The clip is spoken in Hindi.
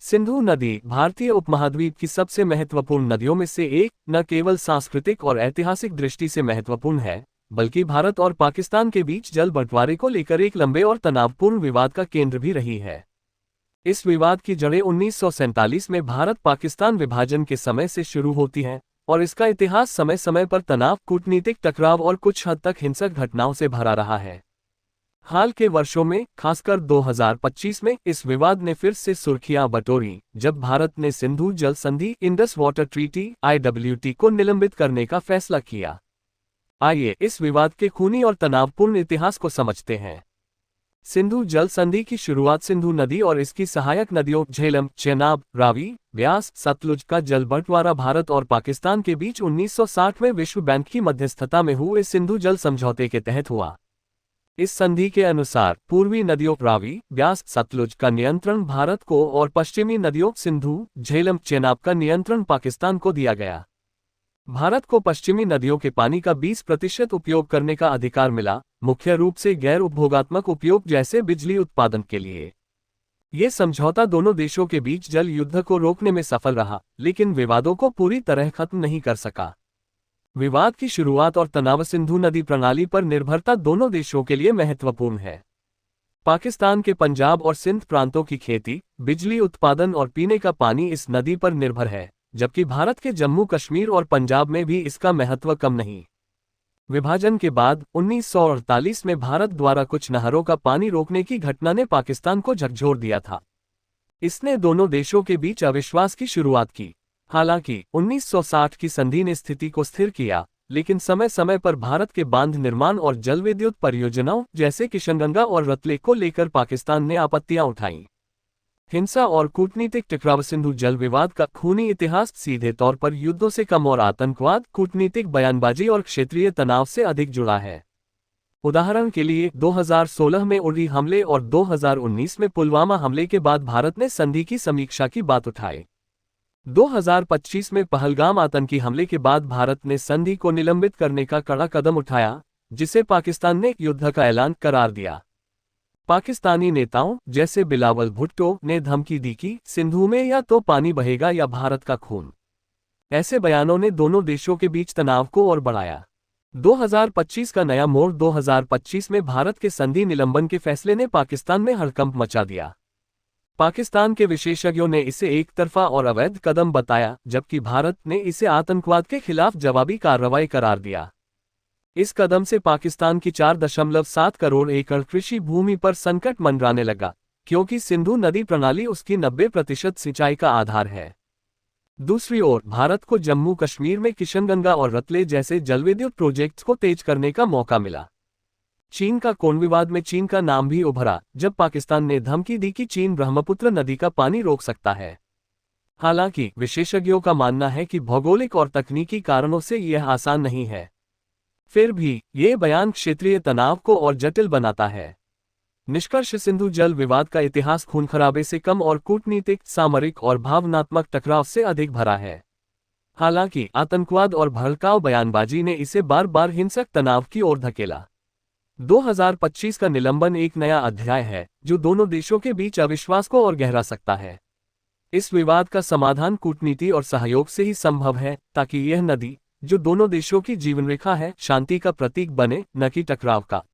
सिंधु नदी भारतीय उपमहाद्वीप की सबसे महत्वपूर्ण नदियों में से एक न केवल सांस्कृतिक और ऐतिहासिक दृष्टि से महत्वपूर्ण है, बल्कि भारत और पाकिस्तान के बीच जल बंटवारे को लेकर एक लंबे और तनावपूर्ण विवाद का केंद्र भी रही है। इस विवाद की जड़ें 1947 में भारत पाकिस्तान विभाजन के समय से शुरू होती हैं और इसका इतिहास समय समय पर तनाव, कूटनीतिक टकराव और कुछ हद तक हिंसक घटनाओं से भरा रहा है। हाल के वर्षों में, खासकर 2025 में, इस विवाद ने फिर से सुर्खियां बटोरी जब भारत ने सिंधु जल संधि इंडस वाटर ट्रीटी (IWT) को निलंबित करने का फैसला किया। आइए इस विवाद के खूनी और तनावपूर्ण इतिहास को समझते हैं। सिंधु जल संधि की शुरुआत सिंधु नदी और इसकी सहायक नदियों झेलम, चेनाब, रावी, ब्यास, सतलुज का जल बंटवारा भारत और पाकिस्तान के बीच 1960 में विश्व बैंक की मध्यस्थता में हुए सिंधु जल समझौते के तहत हुआ। इस संधि के अनुसार पूर्वी नदियों रावी, ब्यास, सतलुज का नियंत्रण भारत को और पश्चिमी नदियों सिंधु, झेलम, चेनाब का नियंत्रण पाकिस्तान को दिया गया। भारत को पश्चिमी नदियों के पानी का 20% उपयोग करने का अधिकार मिला, मुख्य रूप से गैर उपभोगात्मक उपयोग जैसे बिजली उत्पादन के लिए। ये समझौता दोनों देशों के बीच जल युद्ध को रोकने में सफल रहा, लेकिन विवादों को पूरी तरह खत्म नहीं कर सका। विवाद की शुरुआत और तनाव सिंधु नदी प्रणाली पर निर्भरता दोनों देशों के लिए महत्वपूर्ण है। पाकिस्तान के पंजाब और सिंध प्रांतों की खेती, बिजली उत्पादन और पीने का पानी इस नदी पर निर्भर है, जबकि भारत के जम्मू कश्मीर और पंजाब में भी इसका महत्व कम नहीं। विभाजन के बाद 1948 में भारत द्वारा कुछ नहरों का पानी रोकने की घटना ने पाकिस्तान को झकझोर दिया था। इसने दोनों देशों के बीच अविश्वास की शुरुआत की। हालांकि 1960 की संधि ने स्थिति को स्थिर किया, लेकिन समय समय पर भारत के बांध निर्माण और जलविद्युत परियोजनाओं जैसे किशनगंगा और रतलेक को लेकर पाकिस्तान ने आपत्तियां उठाईं। हिंसा और कूटनीतिक टकराव सिंधु जल विवाद का खूनी इतिहास सीधे तौर पर युद्धों से कम और आतंकवाद, कूटनीतिक बयानबाजी और क्षेत्रीय तनाव से अधिक जुड़ा है। उदाहरण के लिए 2016 में उरी हमले और 2019 में पुलवामा हमले के बाद भारत ने संधि की समीक्षा की बात उठाई। 2025 में पहलगाम आतंकी हमले के बाद भारत ने संधि को निलंबित करने का कड़ा कदम उठाया, जिसे पाकिस्तान ने युद्ध का ऐलान करार दिया। पाकिस्तानी नेताओं जैसे बिलावल भुट्टो ने धमकी दी कि सिंधु में या तो पानी बहेगा या भारत का खून। ऐसे बयानों ने दोनों देशों के बीच तनाव को और बढ़ाया। 2025 का नया मोड़ 2025 में भारत के संधि निलंबन के फैसले ने पाकिस्तान में हड़कंप मचा दिया। पाकिस्तान के विशेषज्ञों ने इसे एक तरफा और अवैध कदम बताया, जबकि भारत ने इसे आतंकवाद के खिलाफ जवाबी कार्रवाई करार दिया। इस कदम से पाकिस्तान की 4.7 करोड़ एकड़ कृषि भूमि पर संकट मंडराने लगा, क्योंकि सिंधु नदी प्रणाली उसकी 90% सिंचाई का आधार है। दूसरी ओर भारत को जम्मू कश्मीर में किशनगंगा और रतले जैसे जलविद्युत प्रोजेक्ट्स को तेज करने का मौका मिला। चीन का कोन विवाद में चीन का नाम भी उभरा, जब पाकिस्तान ने धमकी दी कि चीन ब्रह्मपुत्र नदी का पानी रोक सकता है। हालांकि विशेषज्ञों का मानना है कि भौगोलिक और तकनीकी कारणों से यह आसान नहीं है। फिर भी ये बयान क्षेत्रीय तनाव को और जटिल बनाता है। निष्कर्ष सिंधु जल विवाद का इतिहास खून खराबे से कम और कूटनीतिक, सामरिक और भावनात्मक टकराव से अधिक भरा है। हालांकि आतंकवाद और भड़काऊ बयानबाजी ने इसे बार बार हिंसक तनाव की ओर धकेला। 2025 का निलंबन एक नया अध्याय है, जो दोनों देशों के बीच अविश्वास को और गहरा सकता है। इस विवाद का समाधान कूटनीति और सहयोग से ही संभव है, ताकि यह नदी, जो दोनों देशों की जीवन रेखा है, शांति का प्रतीक बने, न कि टकराव का।